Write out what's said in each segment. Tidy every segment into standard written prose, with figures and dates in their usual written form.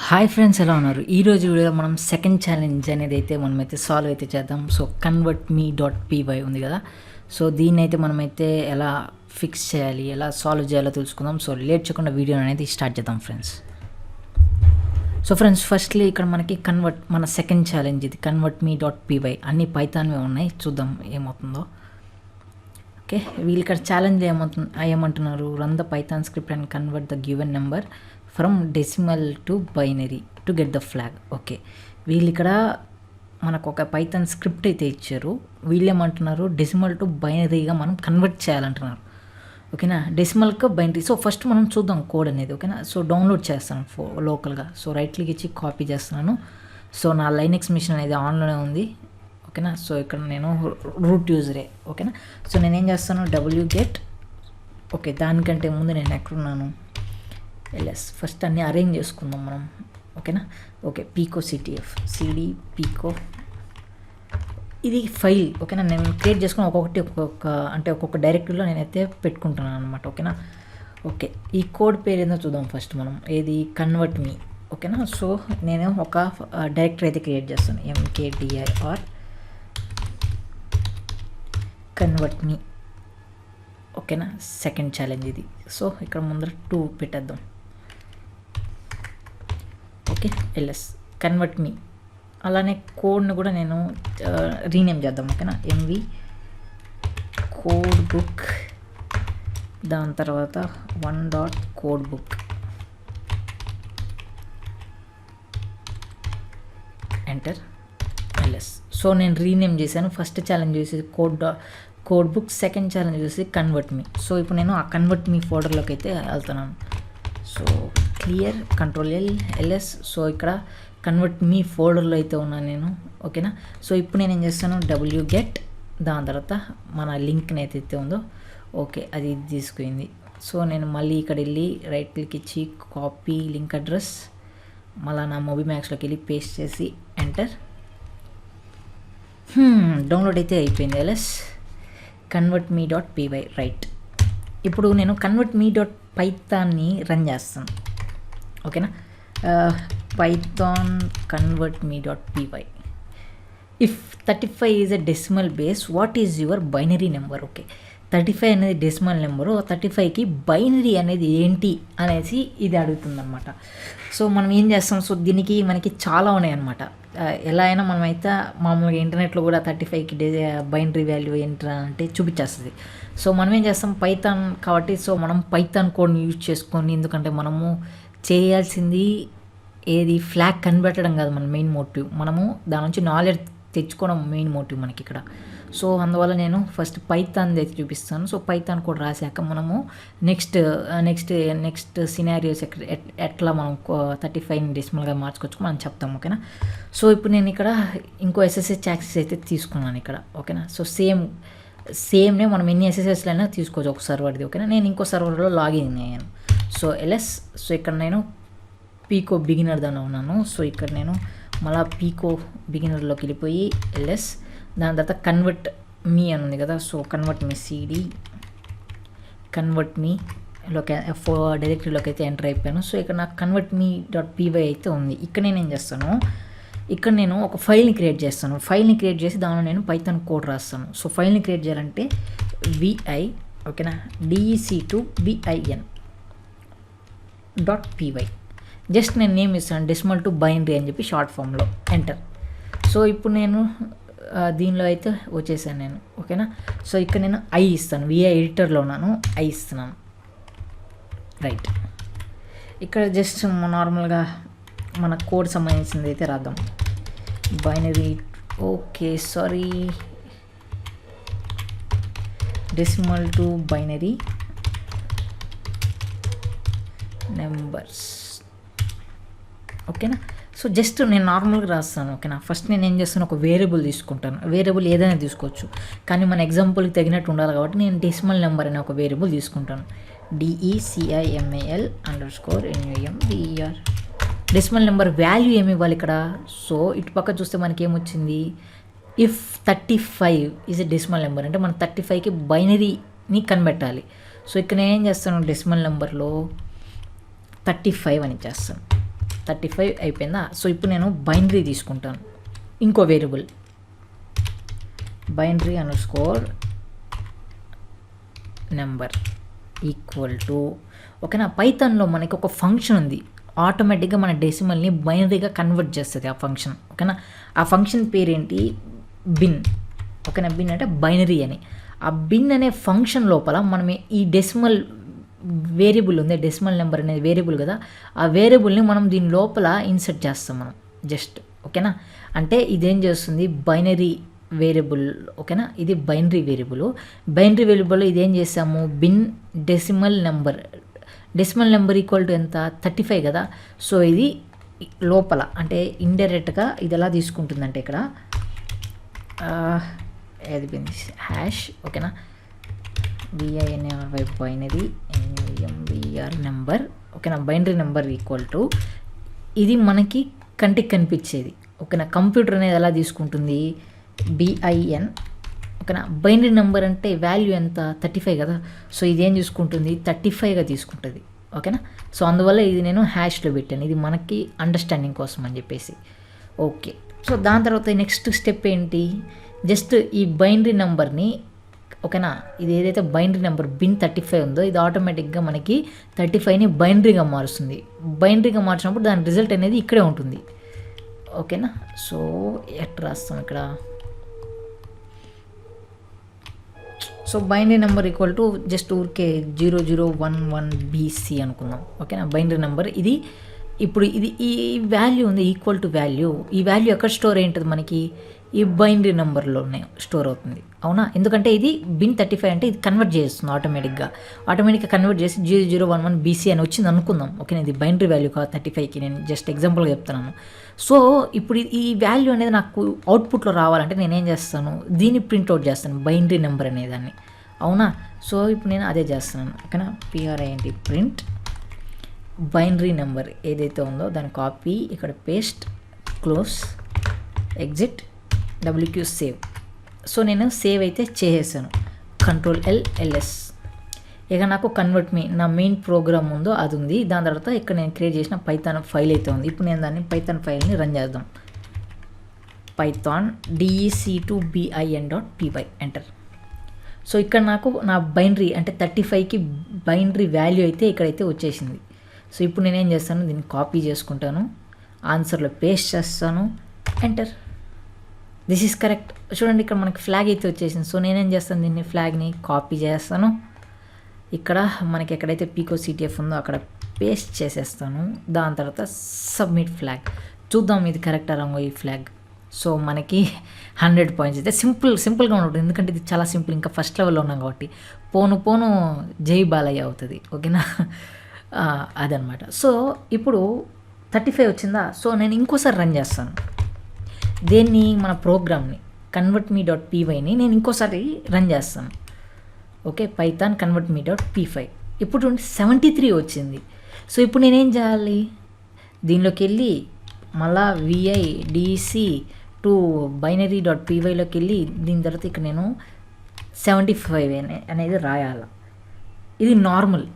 Hi friends, ఎలా ఉన్నారు? ఈరోజు వీడియోలో మనం సెకండ్ ఛాలెంజ్ అనేది అయితే మనమైతే సాల్వ్ అయితే చేద్దాం. So convert me dot py ఉంది కదా, సో దీన్ని అయితే మనమైతే ఎలా ఫిక్స్ చేయాలి, ఎలా సాల్వ్ చేయాలో తెలుసుకుందాం. సో లేట్ చేయకుండా వీడియో అనేది స్టార్ట్ చేద్దాం ఫ్రెండ్స్. సో ఫ్రెండ్స్, ఫస్ట్లీ ఇక్కడ మనకి మన సెకండ్ ఛాలెంజ్ ఇది కన్వర్ట్ మీ డాట్ పీవై. అన్ని పైథాన్వే ఉన్నాయి, చూద్దాం ఏమవుతుందో. ఓకే, వీళ్ళు ఇక్కడ ఛాలెంజ్ ఏమంటున్నారు? Run the Python script and convert the given number from decimal to binary to get the flag. Okay, వీళ్ళు ఇక్కడ మనకు ఒక పైథాన్ స్క్రిప్ట్ అయితే ఇచ్చారు. వీళ్ళు ఏమంటున్నారు? డెసిమల్ టు బైనరీగా మనం కన్వర్ట్ చేయాలంటున్నారు. ఓకేనా, డెసిమల్కి బైనరీ. సో ఫస్ట్ మనం చూద్దాం కోడ్ అనేది. ఓకేనా, సో డౌన్లోడ్ చేస్తాను లోకల్గా. సో రైట్ క్లిక్ ఇచ్చి కాపీ చేస్తున్నాను. సో నా లైనెక్స్ మిషన్ అనేది ఆన్లోనే ఉంది. ఓకేనా, సో ఇక్కడ నేను రూట్ యూజరే. ఓకేనా, సో నేనేం చేస్తాను? wget. ఓకే, దానికంటే ముందు నేను ఎక్కడున్నాను? ఎల్ఎస్. ఫస్ట్ అన్నీ అరేంజ్ చేసుకుందాం మనం. ఓకేనా, ఓకే, పీకో సిటిఎఫ్ సిడి పీకో, ఇది ఫైల్. ఓకేనా, నేను క్రియేట్ చేసుకుని ఒక్కొక్క డైరెక్టరీలో నేనైతే పెట్టుకుంటున్నాను అనమాట. ఓకేనా, ఓకే, ఈ కోడ్ పేరు ఏందో చూద్దాం ఫస్ట్ మనం. ఏది? Convert me. ఓకేనా, సో నేను ఒక డైరెక్టరీ అయితే క్రియేట్ చేస్తాను. mkdir convert me. ఓకేనా, సెకండ్ ఛాలెంజ్ ఇది. సో ఇక్కడ ముందర 2 పెట్టేద్దాం. Okay, LS convert me. అలానే కోడ్ని కూడా నేను రీనేమ్ చేద్దాం. ఓకేనా, ఎంవి కోడ్ బుక్, దాని తర్వాత 1 code book, enter, LS. So నేను రీనేమ్ చేశాను. ఫస్ట్ ఛాలెంజ్ చూసి కోడ్ బుక్, సెకండ్ ఛాలెంజ్ చూసి కన్వర్ట్ మీ. సో ఇప్పుడు నేను ఆ కన్వర్ట్ మీ ఫోల్డర్లోకి అయితే వెళ్తున్నాను. So clear, control LS. So ఇక్కడ కన్వర్ట్ మీ ఫోల్డర్లో అయితే ఉన్నాను నేను. ఓకేనా, సో ఇప్పుడు నేను ఏం చేస్తాను? wget, దాని తర్వాత మన లింక్ని అయితే ఉందో, ఓకే, అది తీసుకుంది. సో నేను మళ్ళీ ఇక్కడ వెళ్ళి రైట్ క్లిక్ ఇచ్చి కాపీ లింక్ అడ్రస్, మళ్ళీ నా మొబీమ్యాక్స్లోకి వెళ్ళి పేస్ట్ చేసి ఎంటర్. డౌన్లోడ్ అయితే అయిపోయింది. LS convert me dot PY. Right, ఇప్పుడు నేను కన్వర్ట్ మీ డాట్ పైథాన్ని రన్ చేస్తాను. ఓకేనా, Python convert me dot PY. If 35 is a decimal base, what is your binary number? Okay, 35 అనేది డెసిమల్ నెంబరు, 35కి బైనరీ అనేది ఏంటి అనేసి ఇది అడుగుతుందన్నమాట. సో మనం ఏం చేస్తాం? సో దీనికి మనకి చాలా ఉన్నాయన్నమాట. ఎలా అయినా మనమైతే మామూలుగా ఇంటర్నెట్లో కూడా 35కి బైనరీ వాల్యూ ఏంటి అంటే చూపించేస్తుంది. సో మనం ఏం చేస్తాం? పైథాన్ కాబట్టి సో మనం పైథాన్ కోడ్ని యూజ్ చేసుకొని, ఎందుకంటే మనము చేయాల్సింది ఏది? ఫ్లాగ్ కనిపెట్టడం కాదు మన మెయిన్ మోటివ్, మనము దాని నుంచి నాలెడ్జ్ తెచ్చుకోవడం మెయిన్ మోటివ్ మనకి ఇక్కడ. సో అందువల్ల నేను ఫస్ట్ పైథాన్ అయితే చూపిస్తాను. సో పైథాన్ కోడ్ రాశాక మనము నెక్స్ట్ సినారియోస్ ఎట్లా మనం 35ని డెసిమల్గా మార్చుకోవచ్చు మనం చెప్తాం. ఓకేనా, సో ఇప్పుడు నేను ఇక్కడ ఇంకో SSH యాక్సెస్ అయితే తీసుకున్నాను ఇక్కడ. ఓకేనా, సో సేమ్నే మనం ఎన్ని SSHలు అయినా తీసుకోవచ్చు ఒక సర్వర్ది. ఓకేనా, నేను ఇంకో సర్వర్లో లాగిన్ అయ్యాను. So LS. సో ఇక్కడ నేను పీకో బిగినర్ దానిలో ఉన్నాను. సో ఇక్కడ నేను మళ్ళీ పీకో బిగినర్లోకి వెళ్ళిపోయి ఎల్ఎస్, దాని తర్వాత కన్వర్ట్ మీ అని ఉంది కదా. So convert me cd convert me డైరెక్టరీలోకి అయితే ఎంటర్ అయిపోయాను. సో ఇక్కడ నాకు కన్వర్ట్ మీ డాట్ పీవై అయితే ఉంది. ఇక్కడ నేను ఏం చేస్తాను? ఇక్కడ నేను ఒక ఫైల్ని క్రియేట్ చేస్తాను. ఫైల్ని క్రియేట్ చేసి దానిలో నేను పైథాన్ కోడ్ రాస్తాను. సో ఫైల్ని క్రియేట్ చేయాలంటే vi, ఓకేనా, DEC2BIN .py. జస్ట్ నేను నేమ్ ఇస్తాను డెసిమల్ టు బైనరీ అని చెప్పి షార్ట్ ఫామ్లో, ఎంటర్. సో ఇప్పుడు నేను దీనిలో అయితే వచ్చేసాను నేను. ఓకేనా, సో ఇక్కడ నేను ఐ ఇస్తాను. విఐ ఎడిటర్లో ఉన్నాను, ఐ ఇస్తున్నాను. రైట్, ఇక్కడ జస్ట్ నార్మల్గా మన కోడ్ సంబంధించింది అయితే రాద్దాం. Binary, okay, sorry, decimal to binary numbers. ఓకేనా, సో జస్ట్ నేను నార్మల్గా రాస్తాను. ఓకేనా, ఫస్ట్ నేను ఏం చేస్తాను? ఒక వేరియబుల్ తీసుకుంటాను. వేరియబుల్ ఏదైనా తీసుకోవచ్చు, కానీ మన ఎగ్జాంపుల్కి తగినట్టు ఉండాలి కాబట్టి నేను డెసిమల్ నెంబర్ అనే ఒక వేరియబుల్ తీసుకుంటాను. DECIMAL _NUMBER. Decimal number value ఏమి ఇవ్వాలి ఇక్కడ? సో ఇటు పక్క చూస్తే మనకి ఏమొచ్చింది? If 35 is a decimal number అంటే మనం 35కి బైనరీని కనిపెట్టాలి. సో ఇక్కడ నేను ఏం చేస్తాను? డెసిమల్ నెంబర్లో 35 అని చేస్తాను. 35 అయిపోయిందా. సో ఇప్పుడు నేను బైనరీ తీసుకుంటాను, ఇంకో variable binary underscore number equal to ఓకేనా. పైథాన్లో మనకి ఒక ఫంక్షన్ ఉంది, ఆటోమేటిక్గా మన డెసిమల్ని బైనరీగా కన్వర్ట్ చేస్తుంది ఆ ఫంక్షన్. ఓకేనా, ఆ ఫంక్షన్ పేరేంటి, బిన్. ఓకేనా, బిన్ అంటే బైనరీ అని. ఆ బిన్ అనే ఫంక్షన్ లోపల మనం ఈ డెసిమల్ వేరియబుల్ ఉంది, డెసిమల్ నెంబర్ అనేది వేరియబుల్ కదా, ఆ వేరియబుల్ని మనం దీని లోపల ఇన్సర్ట్ చేస్తాం మనం జస్ట్. ఓకేనా, అంటే ఇదేం చేస్తుంది, బైనరీ వేరియబుల్. ఓకేనా, ఇది బైనరీ వేరియబుల్. బైనరీ వేరియబుల్ ఇదేం చేసాము, bin decimal number equal to ఎంత, 35 కదా. సో ఇది లోపల అంటే ఇండైరెక్ట్గా ఇది ఎలా తీసుకుంటుందంటే ఇక్కడ ఏది బిన్ హ్యాష్. ఓకేనా, BINRY బైనరీ NUMBR నెంబర్. ఓకేనా, బైనరీ నెంబర్ ఈక్వల్ టు ఇది మనకి కంటికి కనిపించేది. ఓకేనా, కంప్యూటర్ అనేది ఎలా తీసుకుంటుంది, BIN. ఓకేనా, బైనరీ నెంబర్ అంటే వాల్యూ ఎంత, 35 కదా. సో ఇదేం తీసుకుంటుంది, 35గా తీసుకుంటుంది. ఓకేనా, సో అందువల్ల ఇది నేను హ్యాష్లో పెట్టాను, ఇది మనకి అండర్స్టాండింగ్ కోసం అని చెప్పేసి. ఓకే, సో దాని తర్వాత నెక్స్ట్ స్టెప్ ఏంటి, జస్ట్ ఈ బైనరీ నెంబర్ని ఓకేనా, ఇది ఏదైతే బైనరీ నెంబర్ బిన్ 35 ఉందో ఇది ఆటోమేటిక్గా మనకి 35ని బైనరీగా మారుస్తుంది. బైనరీగా మార్చినప్పుడు దాని రిజల్ట్ అనేది ఇక్కడే ఉంటుంది. ఓకేనా, సో ఎట్లా రాస్తాం ఇక్కడ, so binary number equal to just ఊరికే 0011BC అనుకుందాం. ఓకేనా, బైనరీ నెంబర్ ఇది. ఇప్పుడు ఇది ఈ వాల్యూ ఉంది ఈక్వల్ టు వాల్యూ, ఈ వాల్యూ ఎక్కడ స్టోర్ అయ్యింటుంది మనకి, ఈ బైనరీ నెంబర్లోనే స్టోర్ అవుతుంది. అవునా, ఎందుకంటే ఇది బిన్ 35 అంటే ఇది కన్వర్ట్ చేస్తుంది ఆటోమేటిక్గా కన్వర్ట్ చేసి 0011BC అని వచ్చింది అనుకుందాం. ఓకేనా, ఇది బైనరీ వాల్యూ కాదు 35కి, నేను జస్ట్ ఎగ్జాంపుల్గా చెప్తున్నాను. సో ఇప్పుడు ఈ వాల్యూ అనేది నాకు అవుట్పుట్లో రావాలంటే నేనేం చేస్తాను, దీన్ని ప్రింట్అవుట్ చేస్తాను, బైనరీ నెంబర్ అనేదాన్ని. అవునా, సో ఇప్పుడు నేను అదే చేస్తున్నాను. ఓకేనా, PRINT ప్రింట్ బైనరీ నెంబర్ ఏదైతే ఉందో దాని కాపీ ఇక్కడ paste, close, exit, WQ save. సో నేను సేవ్ అయితే చేసేసాను, Ctrl+LS. ఇక నాకు కన్వర్ట్ మీ నా మెయిన్ ప్రోగ్రామ్ ఉందో అది ఉంది. దాని తర్వాత ఇక్కడ నేను క్రియేట్ చేసిన పైథాన్ ఫైల్ అయితే ఉంది. ఇప్పుడు నేను దాన్ని పైథాన్ ఫైల్ని రన్ చేద్దాం, పైథాన్ DEC2BIN.py ఎంటర్. సో ఇక్కడ నాకు నా బైనరీ అంటే 35కి బైనరీ వాల్యూ అయితే ఇక్కడైతే వచ్చేసింది. సో ఇప్పుడు నేనేం చేస్తాను, దీన్ని కాపీ చేసుకుంటాను, ఆన్సర్లో పేస్ట్ చేస్తాను, ఎంటర్. This is correct. చూడండి ఇక్కడ మనకి ఫ్లాగ్ అయితే వచ్చేసింది. సో నేనేం చేస్తాను, దీన్ని ఫ్లాగ్ని కాపీ చేస్తాను, ఇక్కడ మనకి ఎక్కడైతే పీకో CTF ఉందో అక్కడ పేస్ట్ చేసేస్తాను. దాని తర్వాత సబ్మిట్ ఫ్లాగ్. చూద్దాం ఇది కరెక్టా రాంగో ఈ ఫ్లాగ్. సో మనకి 100 పాయింట్స్ అయితే సింపుల్గా ఉంటుంది, ఎందుకంటే ఇది చాలా సింపుల్. ఇంకా ఫస్ట్ లెవెల్లో ఉన్నాం కాబట్టి పోను జై బాలయ్య అవుతుంది. ఓకేనా, అదనమాట. సో ఇప్పుడు 35 వచ్చిందా. సో నేను ఇంకోసారి రన్ చేస్తాను దేన్ని, మన ప్రోగ్రామ్ని convertme.pyని నేను ఇంకోసారి రన్ చేస్తాను. Okay, Python convertme.py. ఇప్పుడు 73 వచ్చింది. సో ఇప్పుడు నేనేం చేయాలి, దీనిలోకి వెళ్ళి మళ్ళా VIDC2 binary.pyలోకి వెళ్ళి దీని తర్వాత ఇక్కడ నేను 75 అనేది రాయాలి. ఇది నార్మల్.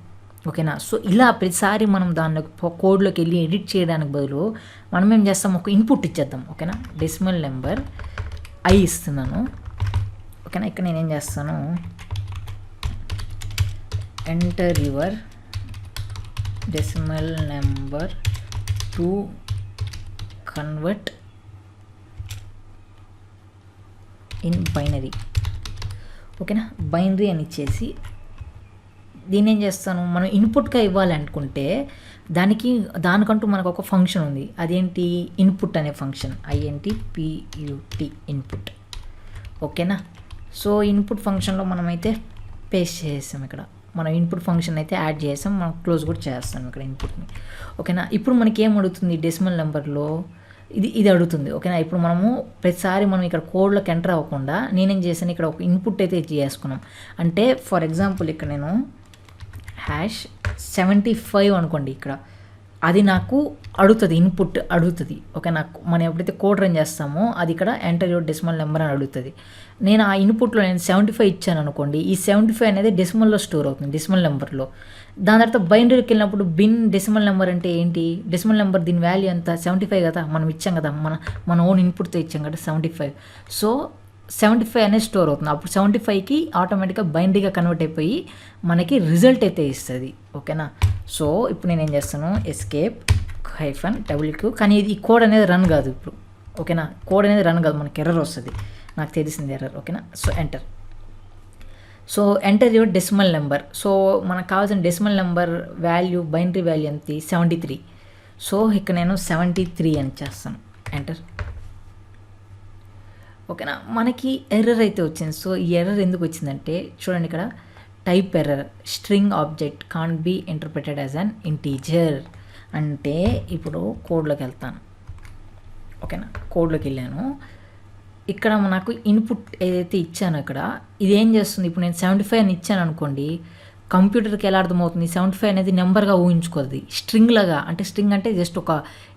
ఓకేనా, సో ఇలా ప్రతిసారి మనం దానిలో కోడ్లోకి వెళ్ళి ఎడిట్ చేయడానికి బదులు మనం ఏం చేస్తాం, ఒక ఇన్పుట్ ఇచ్చేద్దాం. ఓకేనా, డెసిమల్ నెంబర్ I ఇస్తున్నాను. ఓకేనా, ఇక్కడ నేనేం చేస్తాను, enter your decimal number to convert in binary. ఓకేనా, బైనరీ అని ఇచ్చేసి దీన్ని ఏం చేస్తాను, మనం ఇన్పుట్గా ఇవ్వాలనుకుంటే దానికంటూ మనకు ఒక ఫంక్షన్ ఉంది, అదేంటి, ఇన్పుట్ అనే ఫంక్షన్, INTPUT ఇన్పుట్. ఓకేనా, సో ఇన్పుట్ ఫంక్షన్లో మనమైతే పేస్ట్ చేసాం, ఇక్కడ మనం ఇన్పుట్ ఫంక్షన్ అయితే యాడ్ చేసాం, మనం క్లోజ్ కూడా చేస్తాం ఇక్కడ ఇన్పుట్ని. ఓకేనా, ఇప్పుడు మనకి ఏం అడుగుతుంది, డెసిమల్ నెంబర్లో ఇది అడుగుతుంది. ఓకేనా, ఇప్పుడు మనము ప్రతిసారి మనం ఇక్కడ కోడ్లోకి ఎంటర్ అవ్వకుండా నేనేం చేశాను, ఇక్కడ ఒక ఇన్పుట్ అయితే చేసుకున్నాం. అంటే ఫర్ ఎగ్జాంపుల్ ఇక్కడ నేను #75 అనుకోండి, ఇక్కడ అది నాకు అడుగుతుంది, ఇన్పుట్ అడుగుతుంది. ఓకే, నాకు మనం ఎప్పుడైతే కోడ్ రన్ చేస్తామో అది ఇక్కడ ఎంటర్ యువర్ డెసిమల్ నెంబర్ అని అడుగుతుంది. నేను ఆ ఇన్పుట్లో నేను 75 ఇచ్చాను అనుకోండి, ఈ 75 అనేది డెసిమల్లో స్టోర్ అవుతుంది, డెసిమల్ నెంబర్లో. దాని తర్వాత బైనరీకి వెళ్ళినప్పుడు బిన్ డెసిమల్ నెంబర్ అంటే ఏంటి, డెసిమల్ నెంబర్ దీని వాల్యూ ఎంత 75 కదా, మనం ఇచ్చాం కదా, మన ఓన్ ఇన్పుట్తో ఇచ్చాం కదా 75. సో 75 అనేది స్టోర్ అవుతుంది. అప్పుడు 75కి ఆటోమేటిక్గా బైనరీగా కన్వర్ట్ అయిపోయి మనకి రిజల్ట్ అయితే ఇస్తుంది. ఓకేనా. సో ఇప్పుడు నేను ఏం చేస్తాను, ఎస్కేప్ -WQ, కానీ ఇది ఈ కోడ్ అనేది రన్ కాదు ఇప్పుడు. ఓకేనా, కోడ్ అనేది రన్ కాదు, మనకి ఎర్రర్ వస్తుంది, నాకు తెలిసింది ఎర్రర్. ఓకేనా. So enter your decimal number. So మనకు కావాల్సిన decimal number value, binary value ఎంత 73. సో ఇక్కడ నేను 73 అని చేస్తాను, ఎంటర్. ఓకేనా, మనకి ఎర్రర్ అయితే వచ్చింది. సో ఈ ఎర్రర్ ఎందుకు వచ్చిందంటే చూడండి, ఇక్కడ type error, string object can't be interpreted as an integer. అంటే ఇప్పుడు కోడ్లోకి వెళ్తాను. ఓకేనా, కోడ్లోకి వెళ్ళాను. ఇక్కడ నాకు ఇన్పుట్ ఏదైతే ఇచ్చానో ఇక్కడ ఇది ఏం చేస్తుంది, ఇప్పుడు నేను 75 అని ఇచ్చాను అనుకోండి, కంప్యూటర్కి ఎలా అర్థమవుతుంది, 75 అనేది నెంబర్గా ఊహించుకోదు, స్ట్రింగ్ లాగా. అంటే స్ట్రింగ్ అంటే జస్ట్ ఒక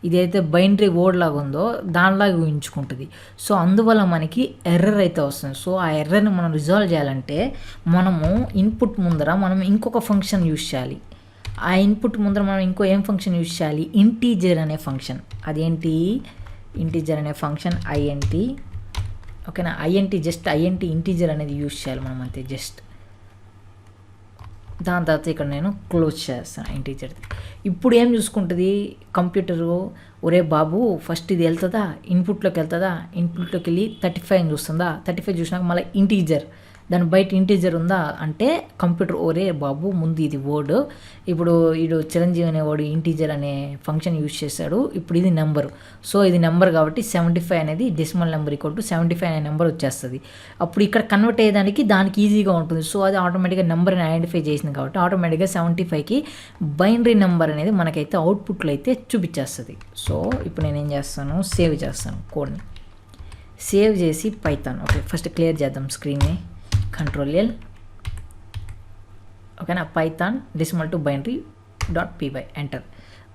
ఇదైతే బైనరీ వర్డ్ లాగా ఉందో దానిలాగా ఊహించుకుంటుంది. సో అందువల్ల మనకి ఎర్రర్ అయితే వస్తుంది. సో ఆ ఎర్రర్ని మనం రిజాల్వ్ చేయాలంటే మనము ఇన్పుట్ ముందర మనం ఇంకొక ఫంక్షన్ యూజ్ చేయాలి. ఆ ఇన్పుట్ ముందర మనం ఇంకో ఏం ఫంక్షన్ యూజ్ చేయాలి, ఇంటీజర్ అనే ఫంక్షన్. అదేంటి, ఇంటీజర్ అనే ఫంక్షన్ INT. ఓకేనా, INT ఇంటీజర్ అనేది యూజ్ చేయాలి మనం, అంతే జస్ట్. దాని తర్వాత ఇక్కడ నేను క్లోజ్ చేస్తాను ఇంటీజర్ది. ఇప్పుడు ఏం చూసుకుంటుంది కంప్యూటరు, ఒరే బాబు ఫస్ట్ ఇది వెళ్తుందా, ఇన్పుట్లోకి వెళ్తుందా, ఇన్పుట్లోకి వెళ్ళి 35 అని చూస్తుందా, 35 చూసినాక మళ్ళీ ఇంటీజర్, దాని బయట ఇంటీజర్ ఉందా అంటే కంప్యూటర్ ఒరే బాబు ముందు ఇది వర్డ్, ఇప్పుడు వీడు చిరంజీవి అనే వాడు ఇంటీజర్ అనే ఫంక్షన్ యూజ్ చేశాడు, ఇప్పుడు ఇది నెంబరు. సో ఇది నెంబర్ కాబట్టి 75 అనేది డెసిమల్ నెంబర్ = 75 అనే నెంబర్ వచ్చేస్తుంది. అప్పుడు ఇక్కడ కన్వర్ట్ అయ్యేదానికి దానికి ఈజీగా ఉంటుంది. సో అది ఆటోమేటిక్గా నెంబర్ని ఐడెంటిఫై చేసింది కాబట్టి ఆటోమేటిక్గా 75కి బైనరీ నెంబర్ అనేది మనకైతే అవుట్పుట్లో అయితే చూపించేస్తుంది. సో ఇప్పుడు నేను ఏం చేస్తాను, సేవ్ చేస్తాను కోడ్ని. సేవ్ చేసి పైథాన్, ఓకే ఫస్ట్ క్లియర్ చేద్దాం స్క్రీన్ని, Ctrl+L. ఓకేనా, పైథాన్ decimal-to-binary.py ఎంటర్.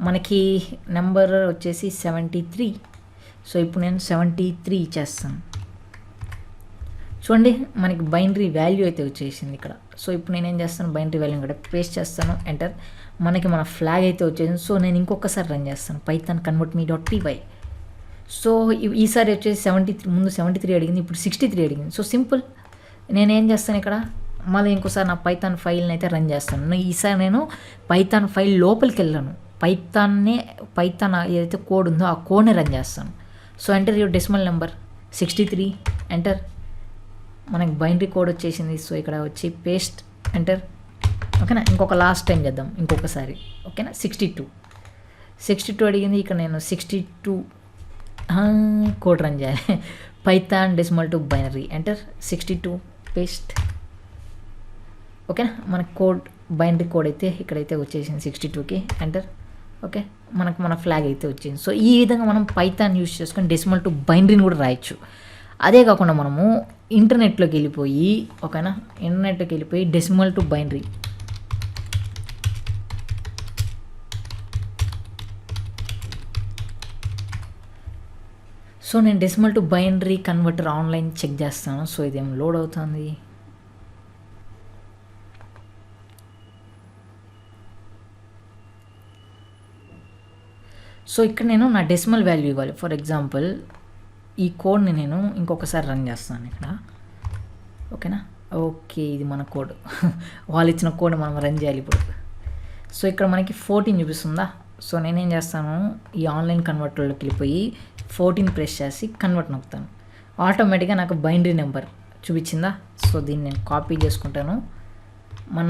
మనకి నెంబర్ వచ్చేసి 73. సో ఇప్పుడు నేను 73 ఇచ్చేస్తాను. చూడండి మనకి బైనరీ వాల్యూ అయితే వచ్చేసింది ఇక్కడ. సో ఇప్పుడు నేను ఏం చేస్తాను, బైనరీ వాల్యూ ఇక్కడ పేస్ట్ చేస్తాను, ఎంటర్. మనకి మన ఫ్లాగ్ అయితే వచ్చేసింది. సో నేను ఇంకొకసారి రన్ చేస్తాను, పైథాన్ convert.me.py. సో ఈసారి వచ్చేసి 73, ముందు 73 అడిగింది, ఇప్పుడు 63 అడిగింది. సో సింపుల్, నేనేం చేస్తాను ఇక్కడ మళ్ళీ ఇంకోసారి నా పైథాన్ ఫైల్ని అయితే రన్ చేస్తాను. ఈసారి నేను పైథాన్ ఫైల్ లోపలికి వెళ్ళాను, పైథాన్ ఏదైతే కోడ్ ఉందో ఆ కోడ్ని రన్ చేస్తాను. So enter your decimal number 63, enter. మనకి బైనరీ కోడ్ వచ్చేసింది. సో ఇక్కడ వచ్చి పేస్ట్, ఎంటర్. ఓకేనా, ఇంకొక లాస్ట్ టైం చేద్దాం ఇంకొకసారి. ఓకేనా, 62 అడిగింది. ఇక్కడ నేను 62 కోడ్ రన్ చేయాలి, పైథాన్ decimal-to-binary ఎంటర్. 62 పేస్ట్. ఓకేనా, మన కోడ్ బైనరీ కోడ్ అయితే ఇక్కడైతే వచ్చేసింది 62కి, ఎంటర్. ఓకే, మనకు మన ఫ్లాగ్ అయితే వచ్చింది. సో ఈ విధంగా మనం పైథాన్ యూస్ చేసుకొని decimal-to-binaryని కూడా రాయొచ్చు. అదే కాకుండా మనము ఇంటర్నెట్లోకి వెళ్ళిపోయి, ఓకేనా, ఇంటర్నెట్లోకి వెళ్ళిపోయి decimal-to-binary, సో నేను decimal-to-binary కన్వర్టర్ ఆన్లైన్ చెక్ చేస్తాను. సో ఇదేం లోడ్ అవుతుంది. సో ఇక్కడ నేను నా డెసిమల్ వాల్యూ ఇవ్వాలి. ఫర్ ఎగ్జాంపుల్ ఈ కోడ్ని నేను ఇంకొకసారి రన్ చేస్తాను ఇక్కడ. ఓకేనా, ఓకే ఇది మన కోడ్, వాళ్ళు ఇచ్చిన కోడ్ మనం రన్ చేయాలి ఇప్పుడు. సో ఇక్కడ మనకి 14 చూపిస్తుందా. సో నేనేం చేస్తాను, ఈ ఆన్లైన్ కన్వర్టర్లోకి వెళ్ళిపోయి 14 ప్రెస్ చేసి కన్వర్ట్ నొక్కుతాను. ఆటోమేటిక్గా నాకు బైనరీ నెంబర్ చూపించిందా. సో దీన్ని నేను కాపీ చేసుకుంటాను, మన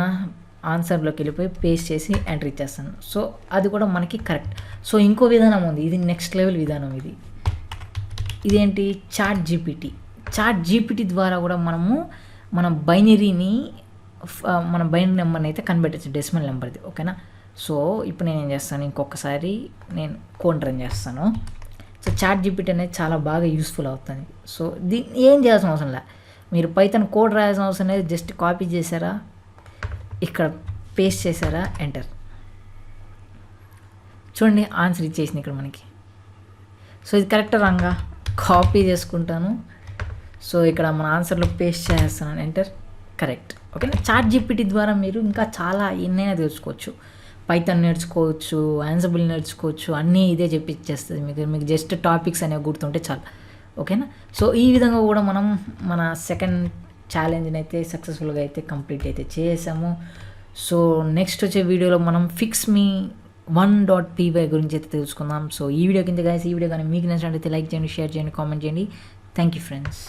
ఆన్సర్లోకి వెళ్ళిపోయి పేస్ట్ చేసి ఎంటర్ ఇచ్చేస్తాను. సో అది కూడా మనకి కరెక్ట్. సో ఇంకో విధానం ఉంది, ఇది నెక్స్ట్ లెవెల్ విధానం. ఇదేంటి, చాట్ జీపీటీ ద్వారా కూడా మనము మన బైనరీ నెంబర్ని అయితే కన్వర్ట్ డెసిమల్ నెంబర్ది. ఓకేనా, సో ఇప్పుడు నేను ఏం చేస్తాను, ఇంకొకసారి నేను కోడ్ రన్ చేస్తాను. సో చాట్ జీపీటీ అనేది చాలా బాగా యూస్ఫుల్ అవుతుంది. సో దీన్ని ఏం చేయాల్సిన అవసరం లేదు, మీరు పైథాన్ కోడ్ రాయాల్సిన అవసరం లేదు. జస్ట్ కాపీ చేశారా, ఇక్కడ పేస్ట్ చేశారా, ఎంటర్. చూడండి ఆన్సర్ ఇచ్చేసింది ఇక్కడ మనకి. సో ఇది కరెక్ట్ రాంగా కాపీ చేసుకుంటాను. సో ఇక్కడ మన ఆన్సర్లో పేస్ట్ చేస్తాను, ఎంటర్. కరెక్ట్. ఓకేనా. చాట్ జీపీటీ ద్వారా మీరు ఇంకా చాలా ఎన్నైనా తెలుసుకోవచ్చు. పైథాన్ నేర్చుకోవచ్చు, ఆన్సబుల్ నేర్చుకోవచ్చు, అన్నీ ఇదే చెప్పిచ్చేస్తుంది మీకు జస్ట్ టాపిక్స్ అనేవి గుర్తుంటే చాలు. ఓకేనా. సో ఈ విధంగా కూడా మనం మన సెకండ్ ఛాలెంజ్ని అయితే సక్సెస్ఫుల్గా అయితే కంప్లీట్ అయితే చేసాము. సో నెక్స్ట్ వచ్చే వీడియోలో మనం ఫిక్స్ మీ 1.py గురించి అయితే తెలుసుకుందాం. సో ఈ వీడియో కింద గైస్, ఈ వీడియో కానీ మీకు నచ్చినట్లయితే లైక్ చేయండి, షేర్ చేయండి, కామెంట్ చేయండి. Thank you friends.